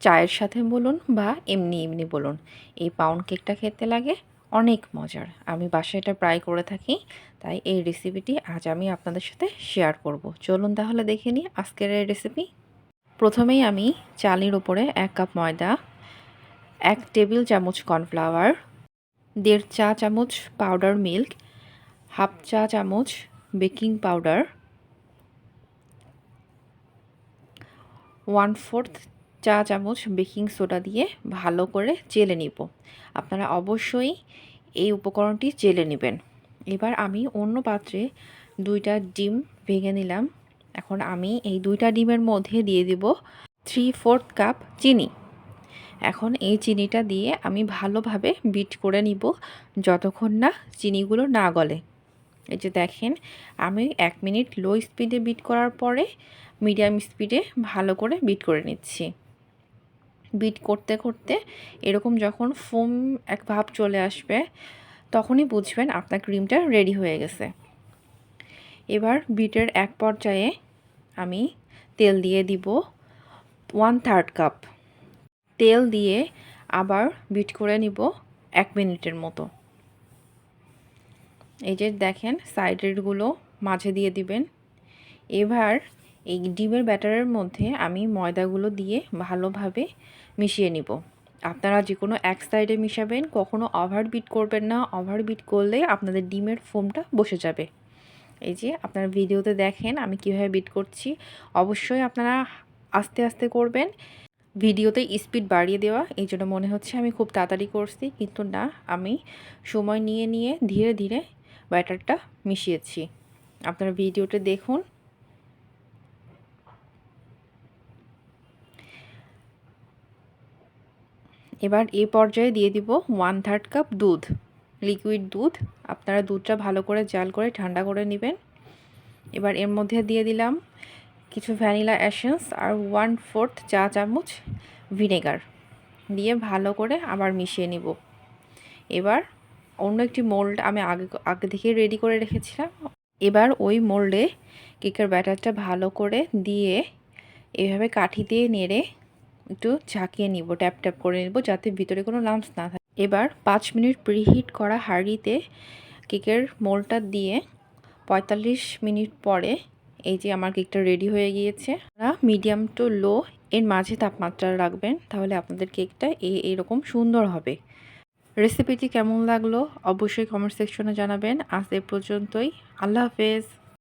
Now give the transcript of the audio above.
চায়ের সাথে বলুন বা এমনি এমনি বলুন, এই পাউন্ড কেকটা খেতে লাগে অনেক মজার। আমি বাসায় এটা ট্রাই করে থাকি, তাই এই রেসিপিটি আজ আমি আপনাদের সাথে শেয়ার করব। চলুন তাহলে দেখে নিই আজকের এই রেসিপি। প্রথমেই আমি চালের ওপরে 1 কাপ ময়দা, 1 টেবিল চামচ কর্নফ্লাওয়ার, 1.5 চা চামচ পাউডার মিল্ক, 1/2 চা চামচ বেকিং পাউডার, 1/4 চা চামচ বেকিং সোডা দিয়ে ভালো করে চেলে নিব। আপনারা অবশ্যই এই উপকরণটি চেলে নেবেন। এবার আমি অন্য পাত্রে 2টা ডিম ভেঙে নিলাম। এখন আমি এই 2টা ডিমের মধ্যে দিয়ে দিব 3/4 কাপ চিনি। এখন এই চিনিটা দিয়ে আমি ভালোভাবে বিট করে নিব যতক্ষণ না চিনিগুলো না গলে। এই যে দেখেন, আমি 1 মিনিট লো স্পিডে বিট করার পরে মিডিয়াম স্পিডে ভালো করে বিট করে নিচ্ছি। বিট করতে করতে এরকম যখন ফোম এক ভাব চলে আসবে, তখনই বুঝবেন আপনার ক্রিমটা রেডি হয়ে গেছে। এবার বিটের এক পর্যায়ে আমি তেল দিয়ে দিব 1/3 কাপ। তেল দিয়ে আবার বিট করে নিব 1 মিনিটের মতো। এই যে দেখেন, সাইডেরগুলো মাঝে দিয়ে দিবেন। এবার এই ডিমের ব্যাটারের মধ্যে আমি ময়দাগুলো দিয়ে ভালোভাবে মিশিয়ে নিব। আপনারা যে কোনো এক সাইডে মিশাবেন, কখনো ওভারবিট করবেন না। ওভারবিট করলে আপনাদের ডিমের ফোমটা বসে যাবে। এই যে আপনারা ভিডিওতে দেখেন আমি কিভাবে বিট করছি। অবশ্যই আপনারা আস্তে আস্তে করবেন। ভিডিওতে স্পিড বাড়িয়ে দেওয়া এই জন্য মনে হচ্ছে আমি খুব তাড়াতাড়ি করছি, কিন্তু না, আমি সময় নিয়ে নিয়ে ধীরে ধীরে ব্যাটারটা মিশিয়েছি। আপনারা ভিডিওতে দেখুন। এবার এই পর্যায়ে দিয়ে দিব 1/3 কাপ দুধ, লিকুইড দুধ। আপনারা দুধটা ভালো করে জাল করে ঠান্ডা করে নেবেন। এবার এর মধ্যে দিয়ে দিলাম কিছু ভ্যানিলা এসেন্স আর 1/4 চা চামচ ভিনেগার দিয়ে ভালো করে আবার মিশিয়ে নিব। এবার অন্য একটি মোল্ড আমি আগে থেকে রেডি করে রেখেছিলাম। এবার ওই মোল্ডে কেকের ব্যাটারটা ভালো করে দিয়ে এভাবে কাঠি দিয়ে নেড়ে একটু ঝাঁকিয়ে নিব, ট্যাপ ট্যাপ করে নিব যাতে ভিতরে কোনো লাম্পস না থাকে। এবার 5 মিনিট প্রিহিট করা হাঁড়িতে কেকের মোল্ডটা দিয়ে 45 মিনিট পরে এই যে আমার কেকটা রেডি হয়ে গিয়েছে। মিডিয়াম টু লো এর মাঝে তাপমাত্রা রাখবেন, তাহলে আপনাদের কেকটা এরকম সুন্দর হবে। রেসিপিটি কেমন লাগলো অবশ্যই কমেন্ট সেকশনে জানাবেন। আজ এ পর্যন্তই। আল্লাহ হাফেজ।